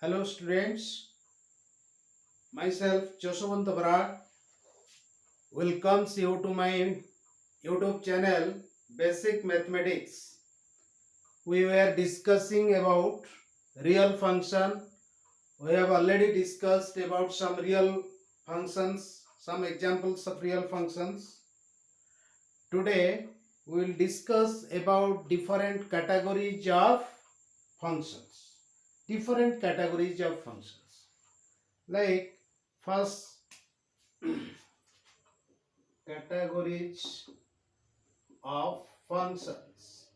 Hello students, myself Josavant Barat welcomes you to my YouTube channel Basic Mathematics. We were discussing about real function. We have already discussed about some real functions, some examples of real functions. Today we will discuss about different categories of functions. Different categories of functions. Like first categories of functions.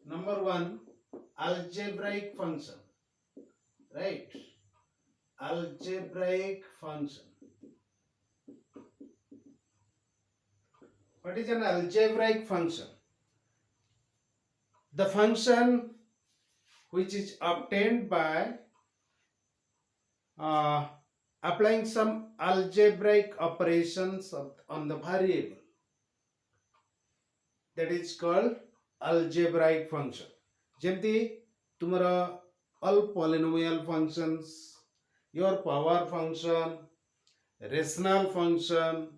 Number one, algebraic function. Right? Algebraic function. What is an algebraic function? The function which is obtained by uh, applying some algebraic operations on the variable. That is called algebraic function. ଯେମିତି ତୁମର all polynomial functions, your power function, rational function,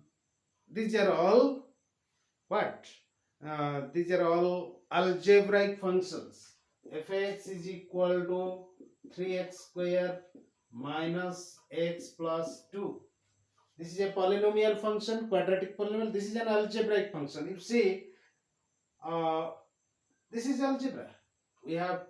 these are all what? These are all algebraic functions. Fx is equal to 3x square minus x plus 2. This is a polynomial function, quadratic polynomial. This is an algebraic function. You see, this is algebra. We have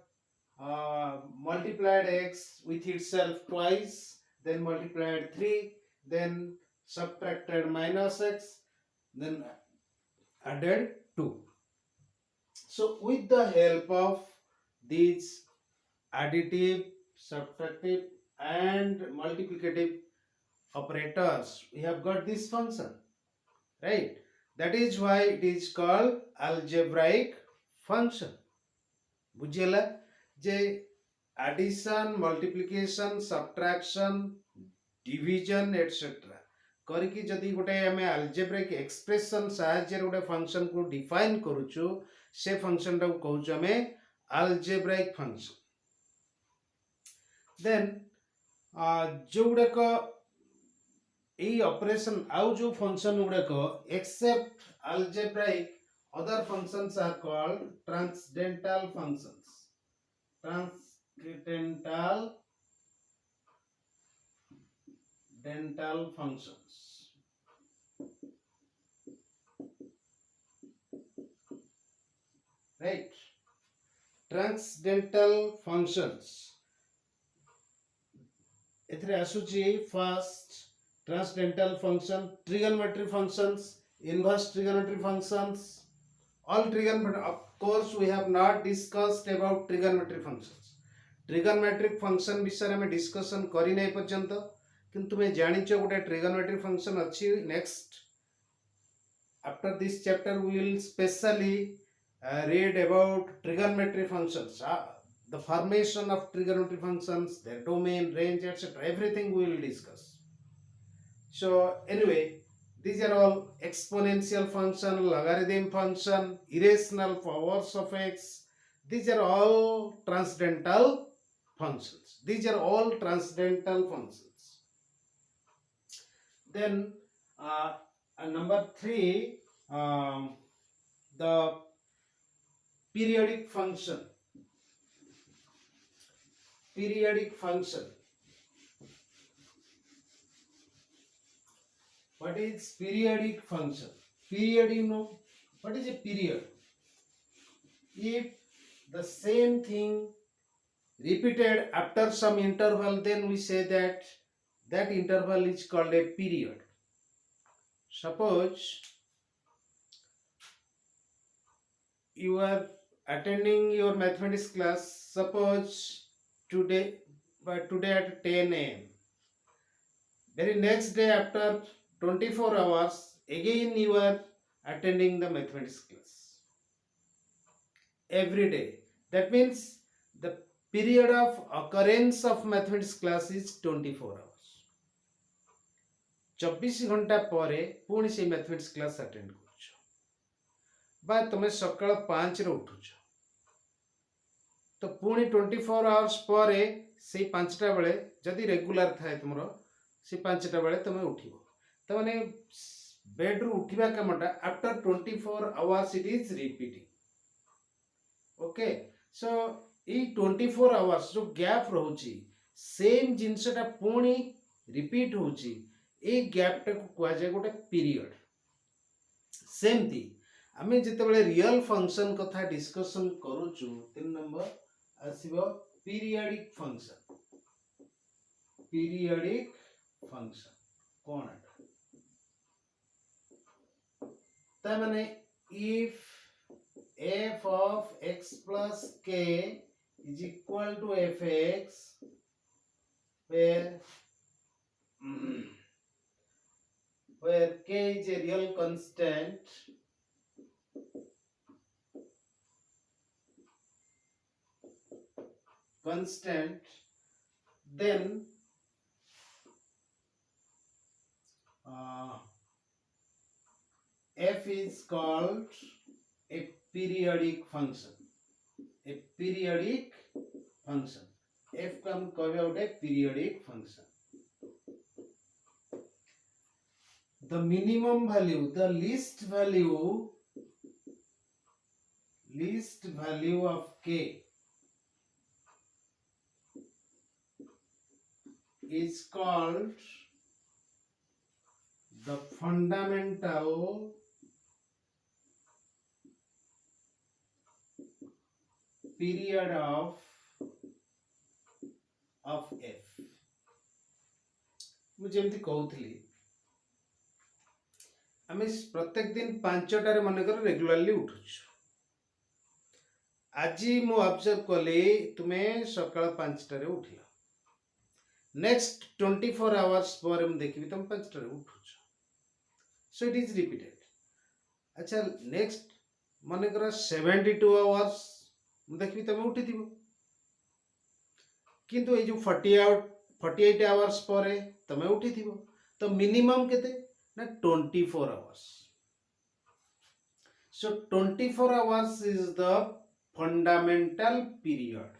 multiplied x with itself twice, then multiplied 3, then subtracted minus x, then added 2. So with the help of these additive, subtractive and multiplicative operators, we have got this function, right? That is why it is called algebraic function. बुझेला जे addition, multiplication, subtraction, division etc. करके जदि गोटे आमे algebraic expression साहाय्य गोटे function को define करूछु से function टा कहूछु आमे algebraic function. Then जो गुड़ाक यही ऑपरेशन आउ जो फंक्शन गुड़ाक except algebraic other functions are called transcendental functions. Transcendental functions. Right? Transcendental functions. एथरे आसुची first transcendental function, trigonometry functions, inverse trigonometry functions. All trigonometry, of course we have not discussed about trigonometric functions. Trigonometric function विषय में discussion करी नहीं पर्यंत किंतु तुम्हें जानिचो गोटे trigonometric function अच्छी. Next after this chapter we will specially read about trigonometric functions, the formation of trigonometric functions, their domain, range, etc. Everything we will discuss. So anyway, these are all exponential function, logarithm function, irrational powers of x. These are all transcendental functions. These are all transcendental functions. Then number 3, the periodic function. Periodic function. What is periodic function? Period, you know. What is a period? If the same thing repeated after some interval, then we say that that interval is called a period. Suppose you are attending your mathematics class, suppose today at 10 a.m. Very next day after 24 hours, again you are attending the mathematics class. Every day. That means the period of occurrence of mathematics class is 24 hours. 24 घंटा परे पुणी से mathematics class attend करूछु. बा तुम सकाल 5 रे उठुछ तो पुणी 24 आवर्स पर से 5टा बेले जदि रेगुलर थाए तुम से 5टा बेले तुम उठिबो तो माने बेड रु उठिबा कामटा after 24 hours it is repeating okay so ई 24 आवर्स जो गैप रहउची सेम जिनसटा पुणी रिपीट होउची ए गैप टा को कुआ जाय गोटे पीरियड सेमती आमे जेतेबेले रियल फंक्शन कथा डिस्कशन करूचु 3 नंबर आसीबो पीरियडिक फंक्शन कोन ता माने if f of x plus k is equal to fx where where k is a real constant then f is called a periodic function f को हम कहबे उठे periodic function the minimum value the least value of k is called the fundamental period of f मुझे एमती कहूली आम प्रत्येक दिन 5टार मनकर रेगुलारली उठुछु आज मु ऑब्जर्व कली तुम्हें सकाळ 5टारे उठिल नेक्स्ट 24 आवर्स पर हम देखिबी तुम 5टारे उठुछु सो इट इज रिपीटेड अच्छा नेक्स्ट मनकर 72 आवर्स मु देखिबी तुम उठिथिबो किंतु ए जो 48 आवर्स पर तुम उठिथिबो तो मिनिमम केते ना 24 hours so 24 hours is the fundamental period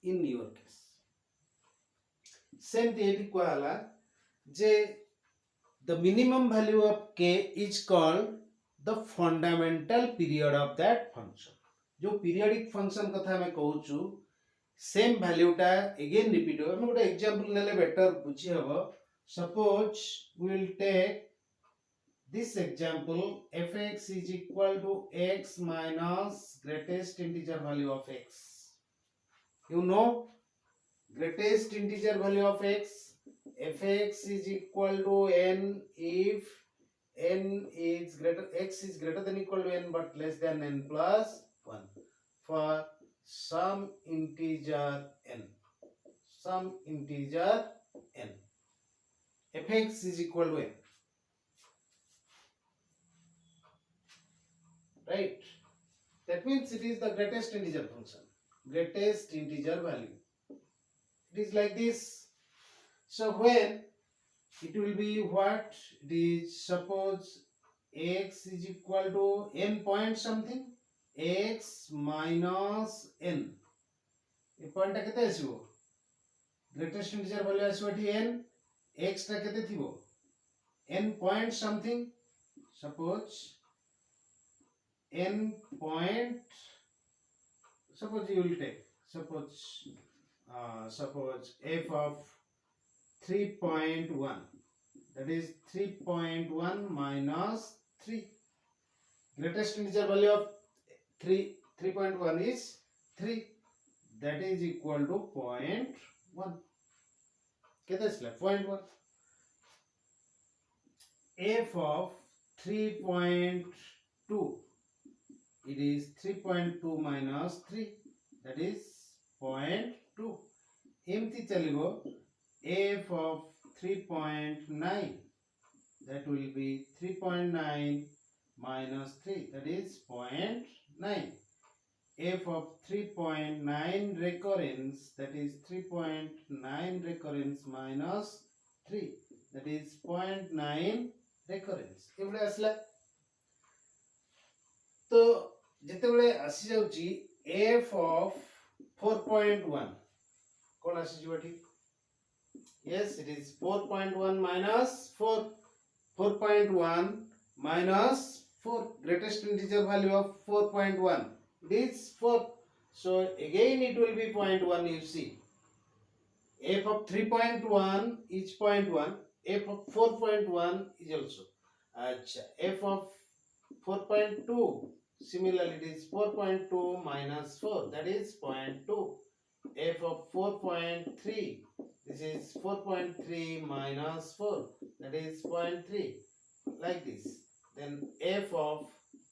in your case same thing को हला जे the minimum value of k is called the fundamental period of that function जो periodic function कथा में कहूछु सेम वैल्यू टा अगेन रिपीट हो हम गोटे example नेले बेटर बुझी हबो suppose we will take this example fx is equal to x minus greatest integer value of x you know greatest integer value of x fx is equal to n if n is greater x is greater than equal to n but less than n plus 1 for some integer n fx is equal to n right that means it is the greatest integer function greatest integer value it is like this so when it will be what it is suppose x is equal to n point something x minus n A point टा केते आसीबो greatest integer value आसीबो एठी n x टा केते थिबो n point something suppose n point suppose you will take suppose f of 3.1 that is 3.1 minus 3 greatest integer value of 3.1 is 3 that is equal to 0.1 केते आसला 0.1 f of 3.2 it is 3.2 minus 3 that is 0.2 एमती चलिबो f of 3.9 that will be 3.9 minus 3 that is 0.9 f of 3.9 recurrence that is 3.9 recurrence minus 3 that is 0.9 recurrence एवढे असला तो जेतेबेले आसी जाउची f of 4.1 कोन आसी जिवो ठीक yes it is 4.1 minus 4.1 minus 4 greatest integer value of 4.1 it is 4 so again it will be 0.1 you see f of 3.1 is 0.1 f of 4.1 is also acha f of 4.2 similarly it is 4.2 minus 4 that is 0.2 f of 4.3 this is 4.3 minus 4 that is 0.3 like this then f of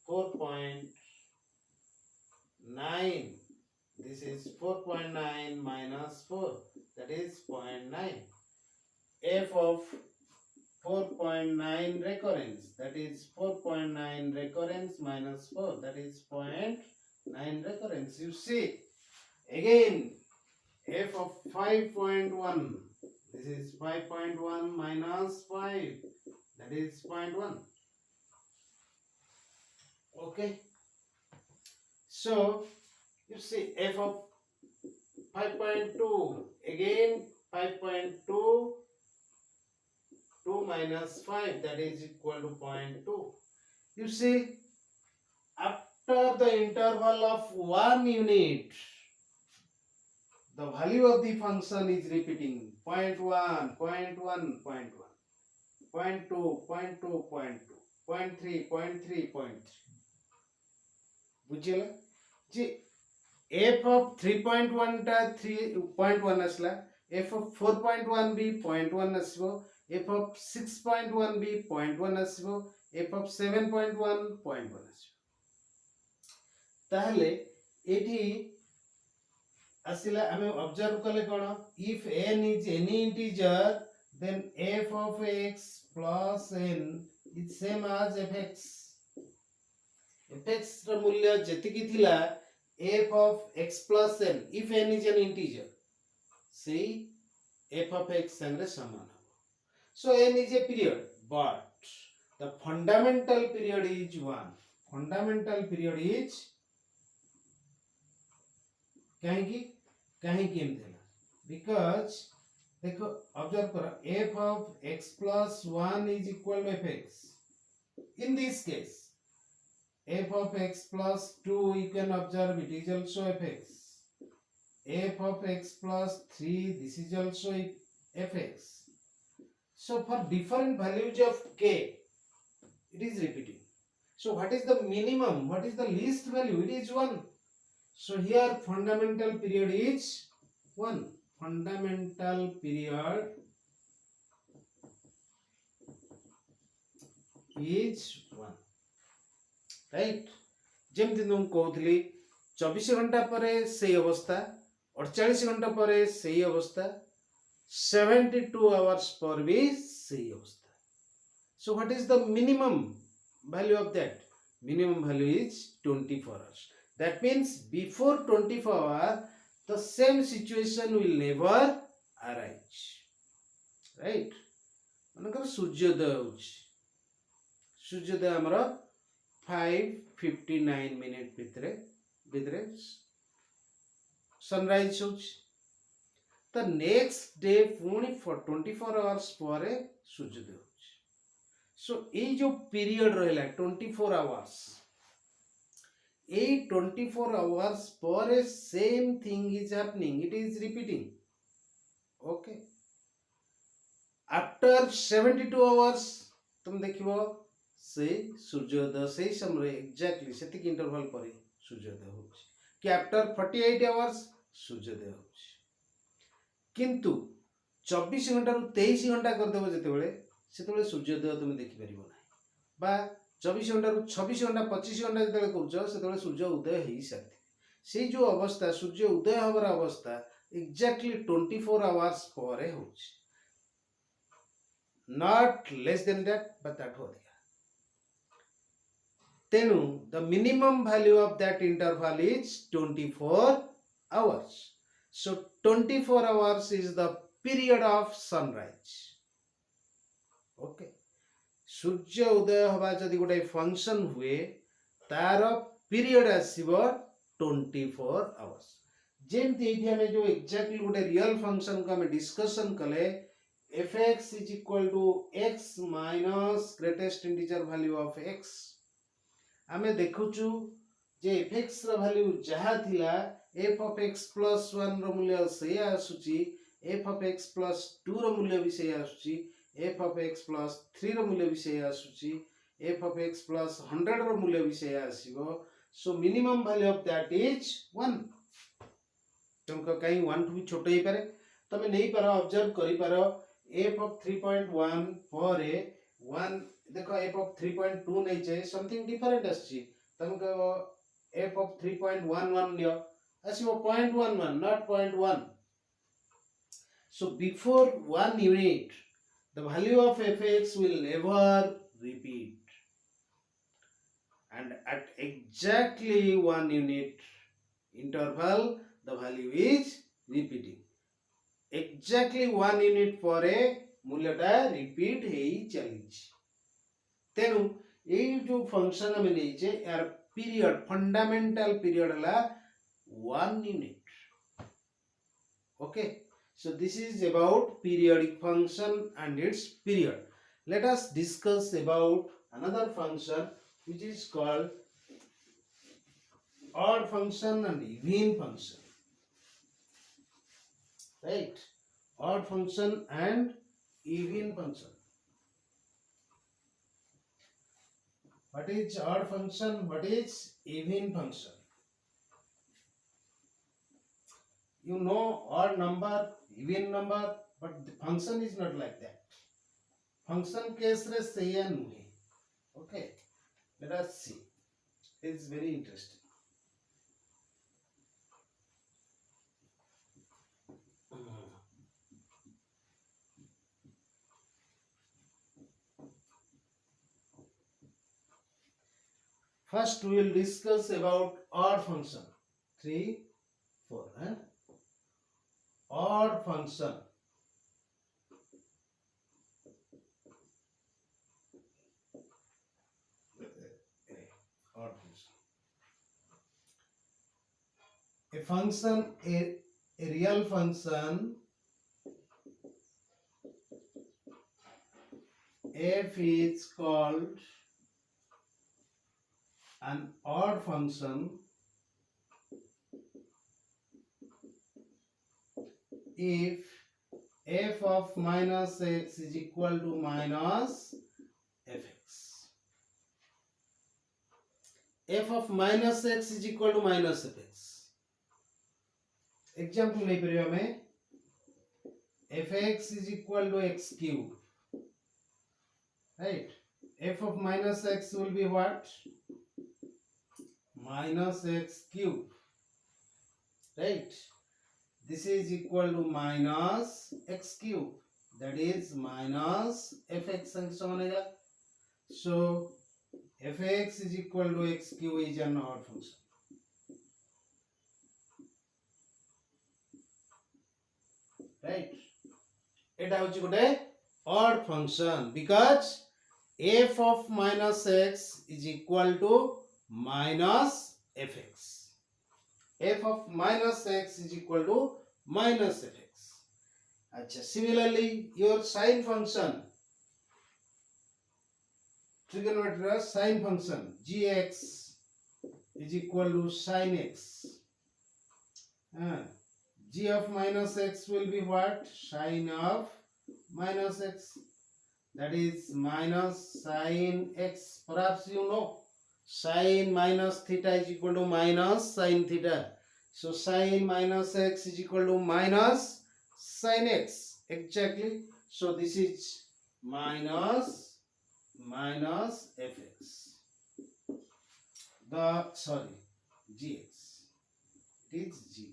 4.9 this is 4.9 minus 4 that is 0.9 f of 4.9 recurrence that is 4.9 recurrence minus 4 that is 0.9 recurrence you see again f of 5.1 this is 5.1 minus 5 that is 0.1 okay so you see f of 5.2 again 5.2 2 minus 5 that is equal to 0.2 you see after the interval of 1 unit the value of the function is repeating 0.1 0.1 0.1 0.2 0.2 0.2 0.3 0.3 0.3 बुझियला J f of 3.1 टा 3.1 असला f of 4.1 भी 0.1 असबो f of 6.1 भी 0.1 असबो f of 7.1 0.1 असबो ताहले एठी आसिला हमें observe कले कोन if n is any integer then f of x plus n is same as fx fx ର मूल्य ଯେତିକି ଥିଲା f of x plus n if n is an integer ସେଇ f of x संगे समान हो so n is a period but the fundamental period is 1 fundamental period is काहेकि काहेकि एम देला because देखो ऑब्जर्व करो f of x plus 1 is equal to fx in this case f of x plus 2 you can observe it is also fx f of x plus 3 this is also fx so for different values of k it is repeating so what is the minimum what is the least value it is 1 so here fundamental period is 1 fundamental period is 1 right जेमती तुम कहूली 24 घंटा परे सही अवस्था 48 घंटा परे सही अवस्था 72 hours per भी सही अवस्था so what is the minimum value of that minimum value is 24 hours that means before 24 hours the same situation will never arise right मनकर सूर्योदय होछि सूर्योदय हमरा 5:59 मिनिट भितरे सनराइज होछि त नेक्स्ट डे पुणी 24 आवर्स परे सूर्योदय होछि सो ए जो पीरियड रहला 24 आवर्स ए 24 आवर्स परे same thing is happening it is repeating okay after 72 hours तुम देखिबो से सूर्योदय से समय एक्जाक्टली सेतिक इंटरवल पर सूर्योदय होछि कि आफ्टर 48 आवर्स सूर्योदय होछि किंतु 24 घंटा रु 23 घंटा कर देबो जेतेबेले सेतेबेले सूर्योदय तुम देखि परिबो नै बा 24 घंटा रु 26 घंटा 25 घंटा जेतेबेले करछो सेतेबेले सूर्य उदय हेई साथि से जो अवस्था सूर्य उदय हबर अवस्था एक्जाक्टली 24 आवर्स परे होछि not less than that but that हो Tenu, the minimum value of that interval is 24 hours. So 24 hours is the period of sunrise. Okay. सूर्य उदय हवा जदि गोटे फंक्शन हुए तार पीरियड आसीबो 24 आवर्स जेमती एठी हमें जो एक्जेक्टली गोटे रियल फंक्शन को हमें डिस्कशन कले fx is equal to x minus greatest integer value of x आमे देखुचु जे fx रो वैल्यू जहा थिला f of x plus 1 रो मूल्य से आसुची f of x plus 2 रो मूल्य भी से आसुची f of x plus 3 रो मूल्य भी से आसुची f of x plus 100 रो मूल्य भी से आसीबो so minimum value of that is 1 तुमको कहीं 1 टू भी छोटो ही पारे तमे नहीं पारो ऑब्जर्व करि पारो f of 3.1 पर 1 देखो f of 3.2 नहीं चाहिए समथिंग डिफरेंट आसी तुमको f of 3.11 Leo आसीबो 0.11 not 0.1 so before 1 unit the value of fx will never repeat and at exactly 1 unit interval the value is repeating exactly 1 unit पर मूल्यटा repeat हेई चलीछि तेनु ए जो function हमें नहीं छे यार पीरियड फंडामेंटल पीरियड हला 1 unit okay so this is about periodic function and its period let us discuss about another function which is called odd function and even function right odd function and even function what is odd function what is even function you know odd number even number but the function is not like that function case re seya nuhe okay let us see it's very interesting first we will discuss about odd function 3 4 odd function odd function a function a real function f is called an odd function if f of minus x is equal to minus fx f of minus x is equal to minus fx example नहीं परियो हमें fx is equal to x cube right f of minus x will be what minus x cube right this is equal to minus x cube that is minus fx समान है so fx is equal to x cube is an odd function right এটা হচ্ছে গোটে odd function because f of minus x is equal to minus fx f of minus x is equal to minus fx अच्छा similarly your sine function trigonometry sine function gx is equal to sine x g of minus x will be what sine of minus x that is minus sine x perhaps you know sine minus theta is equal to minus sine theta so sine minus x is equal to minus sine x exactly so this is minus fx the gx it is g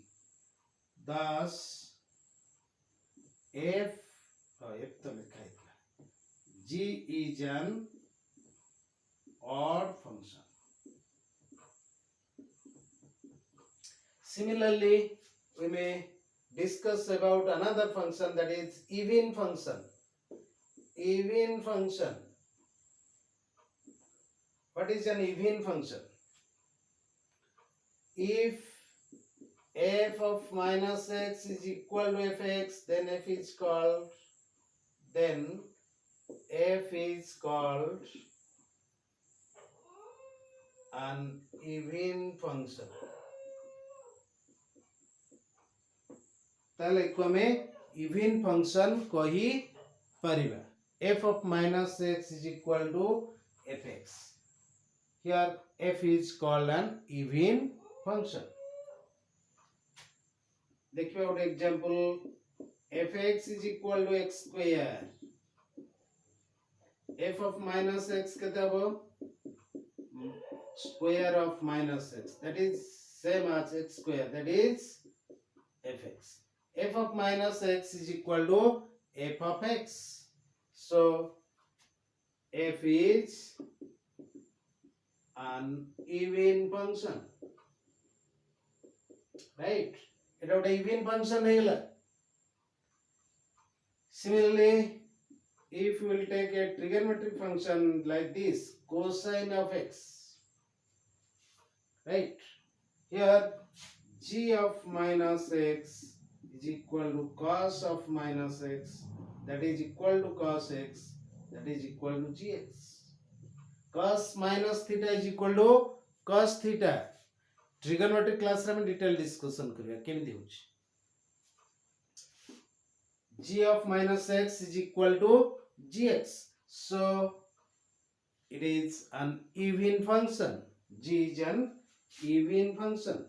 thus f तो लिखा है g is an odd function similarly we may discuss about another function that is even function what is an even function if f of minus x is equal to fx, then f is called an even function. ताले को हमें even function कही परिबा. f of minus x is equal to fx. Here f is called an even function. देखिए ଗୋଟେ example, fx is equal to x square. f of minus x केते हबो? Square of minus x, that is same as x square, that is fx. F of minus x is equal to f of x. So f is an even function, right? It is an even function है. Similarly, if we will take a trigonometric function like this, cosine of x, right? Here g of minus x is equal to cos of minus x, that is equal to cos x, that is equal to gx. Cos minus theta is equal to cos theta. Trigonometric class रे detail discussion करिया केमिति होछि. G of minus x is equal to gx. So it is an even function. G is an even function.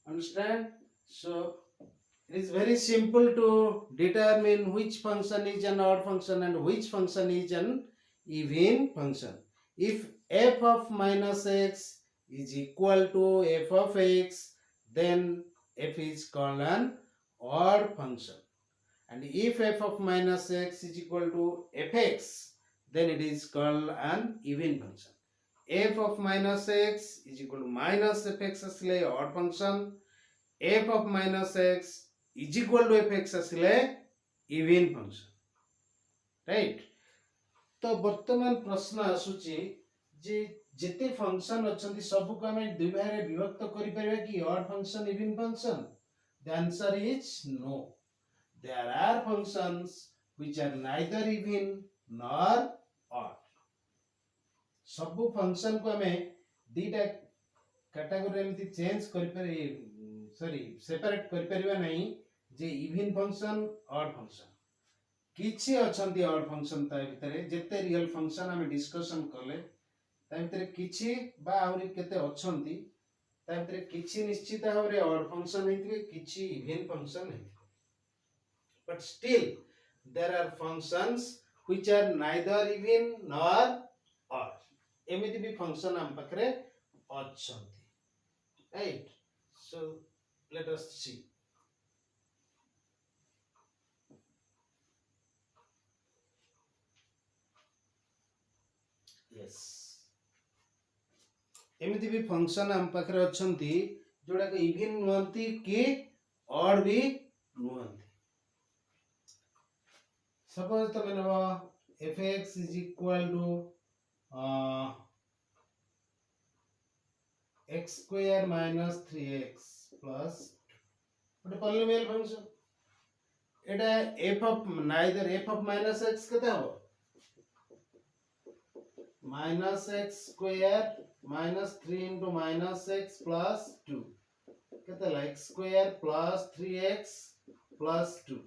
Understand? So it is very simple to determine which function is an odd function and which function is an even function. If f of minus x is equal to f of x, then f is called an odd function. And if f of minus x is equal to fx, then it is called an even function. F of minus x is equal to minus fx asile odd function. F of minus x is equal to fx asile even function, right? तो वर्तमान प्रश्न आसुची जे जेते function अछंती सब को हमें दुई भाग रे विभक्त करि परबे कि odd function even function. The answer is no. There are functions which are neither even nor odd. सब फंक्शन को हमें दीटा कैटेगरी एमती चेंज करि पर सेपरेट करि परबा नहीं जे इवन फंक्शन ऑड फंक्शन. किछि अछंती ऑड फंक्शन ता भितरे जेते रियल फंक्शन हमें डिस्कशन करले ता भितरे किछि बा आउरी केते अछंती ता भितरे किछि निश्चित भाबरे ऑड फंक्शन हेतिबे किछि इवन फंक्शन हेतिबे. But still there are functions which are neither even nor odd. एमिति भी फंक्शन हम पाखरे अछंती, right? So let us see. Yes, एमिति भी फंक्शन हम पाखरे अछंती जोडा के इवन नुहंती कि ऑड भी नुहंती. Suppose तमे नबा fx is equal to x square minus 3x plus what polynomial function. Etah f of neither f of minus x केते हबो minus x square minus 3 into minus x plus 2 केते ला x square plus 3x plus 2.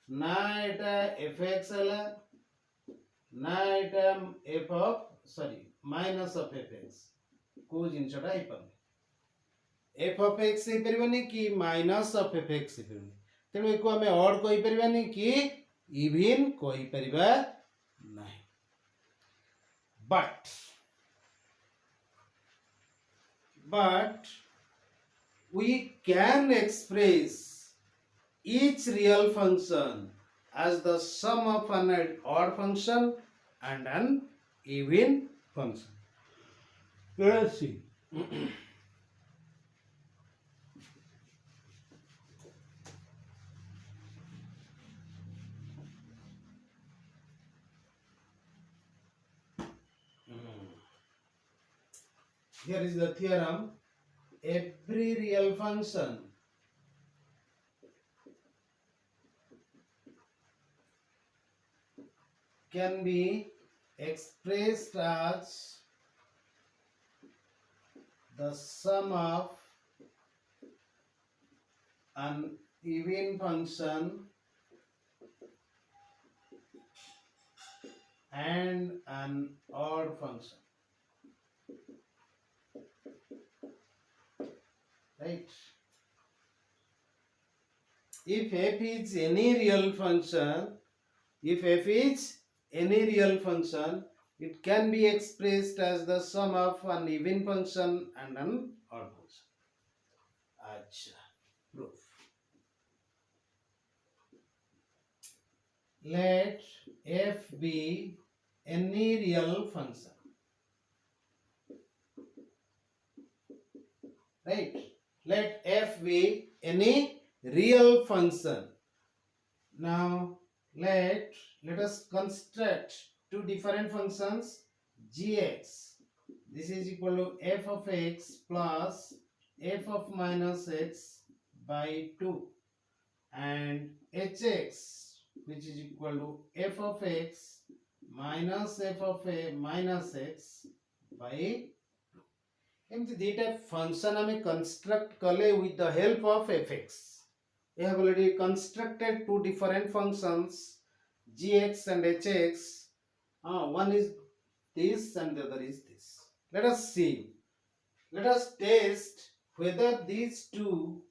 ना एटा fx हला ना एटा f of minus of fx को जिनसटा ही पर f of x ही परिबनी कि minus of fx ही परिबनी. तेणु एको हमें ऑड कोई परिबनी कि इवन कोई परिबा नहीं. But we can express each real function as the sum of an odd function and an even function. Let us see. here is the theorem. Every real function can be expressed as the sum of an even function and an odd function, right? If f is any real function, if f is any real function, it can be expressed as the sum of an even function and an odd function. Acha. Proof. Let f be any real function, right? Let f be any real function. Now let us construct two different functions. Gx, this is equal to f of x plus f of minus x by 2, and hx, which is equal to f of x minus f of a minus x by 2. एमती दुईटा function आम construct कले with the help of fx. We have already constructed two different functions, gx and hx. One is this and the other is this. Let us see. Let us test whether these two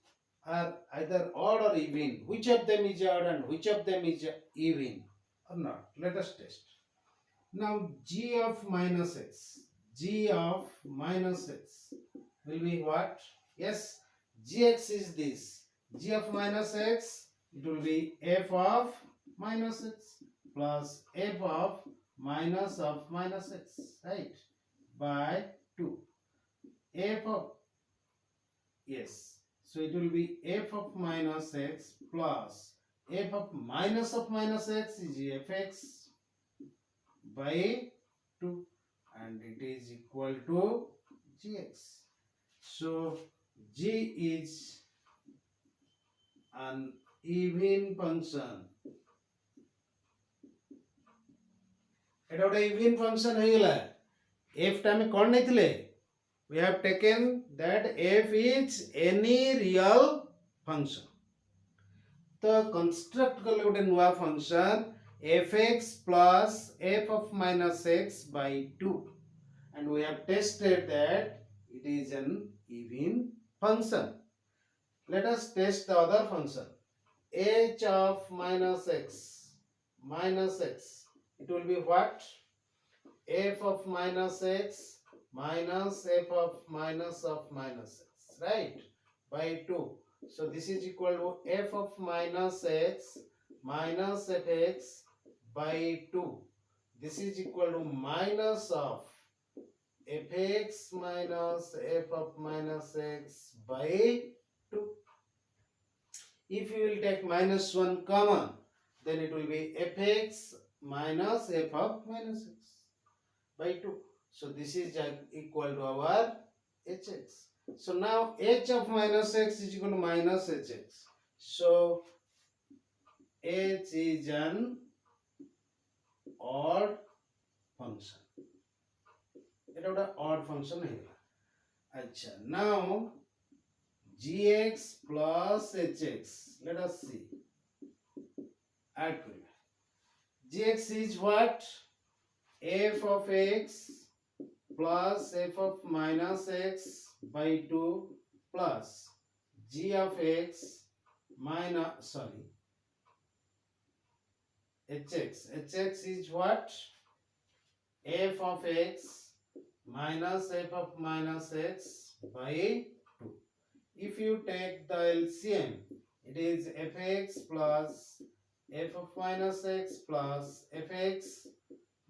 are either odd or even. Which of them is odd and which of them is even or not. Let us test. Now g of minus x. G of minus x will be what? Yes, gx is this. G of minus x, it will be f of minus x plus f of minus x, right? By 2. F of, yes, so it will be f of minus x plus f of minus x is fx by 2, and it is equal to gx. So g is an even function. It is an even function है f time कौन नहीं थिले? We have taken that f is any real function. तो construct कर ले उटे नुआ function fx plus f of minus x by 2, and we have tested that it is an even function. Let us test the other function, h of minus x, it will be what? F of minus x minus f of minus x, right? By 2. So this is equal to f of minus x minus fx by 2. This is equal to minus of fx minus f of minus x by 2. If you will take minus 1 common, then it will be fx minus f of minus x by 2. So this is equal to our hx. So now h of minus x is equal to minus hx. So h is an odd function. It is an odd function. Acha. Now gx plus hx. Let us see. Add kariye. Gx is what? F of x plus f of minus x by 2 plus g of x minus hx. Hx is what? F of x minus f of minus x by 2. If you take the LCM, it is fx plus f of minus x plus fx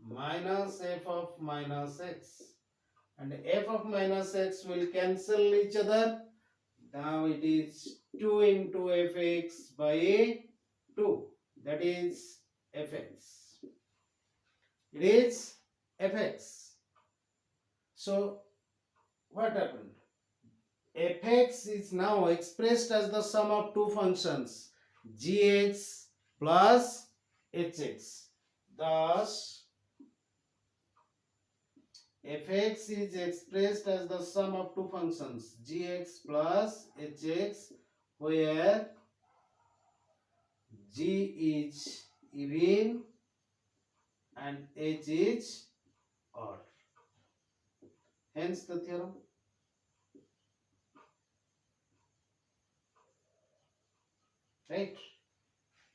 minus f of minus x, and f of minus x will cancel each other. Now it is 2 into fx by 2, that is fx. It is fx. So what happened? Fx is now expressed as the sum of two functions gx plus hx. Thus, fx is expressed as the sum of two functions gx plus hx, where g is even and h is odd. Hence the theorem. Right?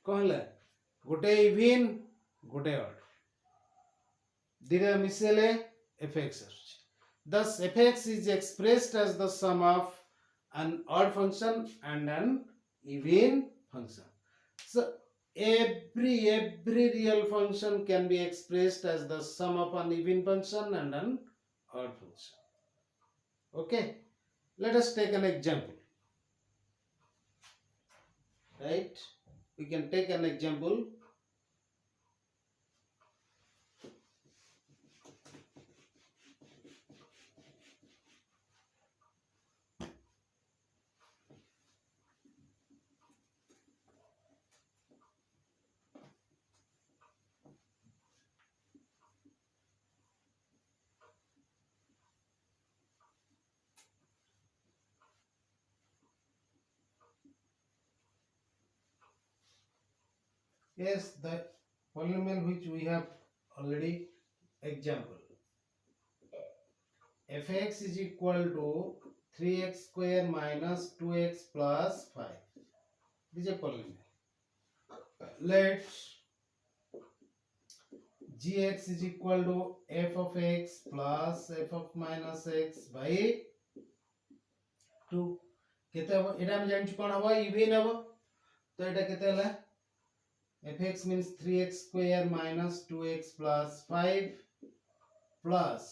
कहला गोटे even गोटे odd दिरा मिसेले fx आସୁଛି. Thus fx is expressed as the sum of an odd function and an even function. So every real function can be expressed as the sum of an even function and an odd function. Okay, let us take an example. Right, we can take an example. Yes, the polynomial which we have already example. Fx is equal to 3x square minus 2x plus 5. This is a polynomial. Let gx is equal to f of x plus f of minus x by 2. केते हबो एटा हम जानि कोन हबो even हबो तो एटा केते हला fx means 3x square minus 2x plus 5 plus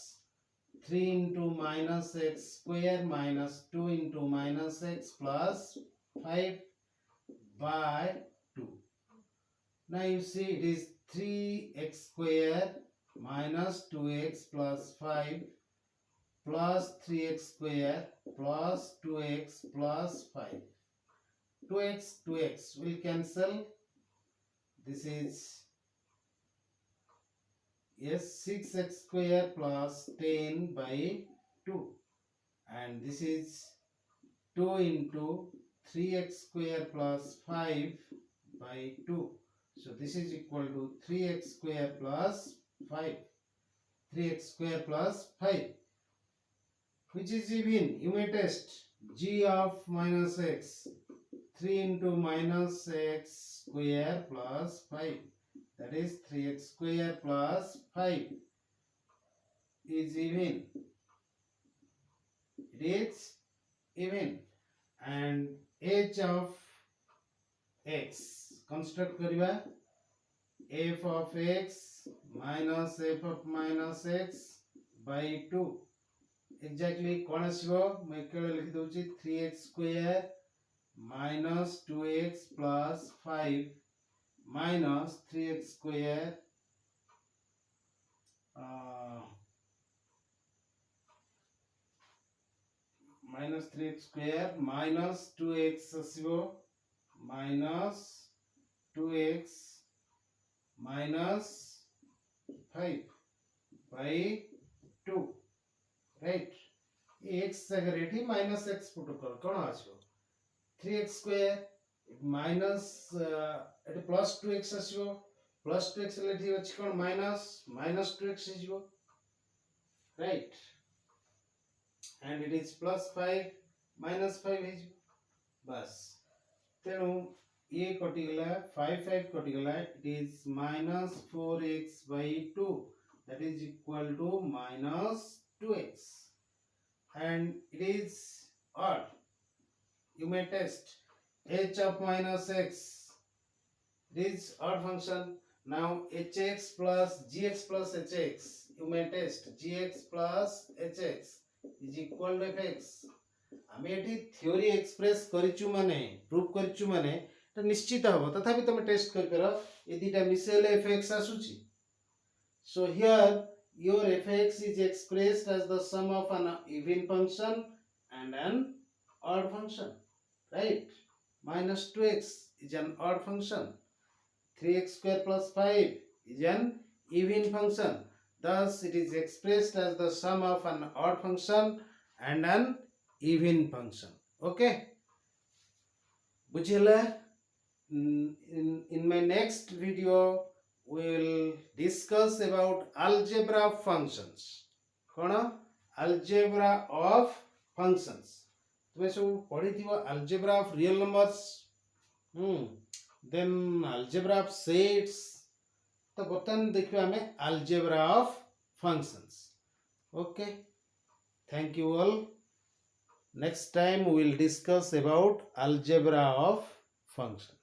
3 into minus x square minus 2 into minus x plus 5 by 2. Now you see it is 3x square minus 2x plus 5 plus 3x square plus 2x plus 5. 2x will cancel. This is, yes, 6x square plus 10 by 2, and this is 2 into 3x square plus 5 by 2. So this is equal to 3x square plus 5. 3x square plus 5. Which is even? You may test. G of minus x. 3 into minus x square plus 5. That is 3x square plus 5 is even. It is even. And h of x. Construct kariba. F of x minus f of minus x by 2. Exactly कौन आसीबो मैं केले लिखि दउची 3x square minus 2x plus 5 minus 3x square minus 3x square minus 2x आसीबो minus 2x minus 5 by 2. Right, x अगर एठी minus x put कर कोन आछो 3x square minus एठी plus 2x आछो plus 2x लेठी अछि कोन minus 2x आछो. Right, and it is plus 5 minus 5 है बस तेनु ये कटि गला 5 कटि गला. It is minus 4x by 2, that is equal to minus 2x, and it is odd. You may test h of minus x. It is odd function. Now hx plus gx plus hx. You may test gx plus hx is equal to fx. आमे एठी theory express करिचु माने proof करिचु माने त निश्चित हबो. तथापि तमे test कर करो ए दिटा मिसेले fx आसुची. So here your fx is expressed as the sum of an even function and an odd function, right? Minus 2x is an odd function. 3x square plus 5 is an even function. Thus, it is expressed as the sum of an odd function and an even function. Okay? बुझिला? In my next video, we will discuss about algebra of functions. कौन? Algebra of functions. तुम्हें सब पढ़ी थी वो algebra of real numbers. Then algebra of sets. तो बर्तमान देखिए हमें algebra of functions. Okay. Thank you all. Next time we will discuss about algebra of functions.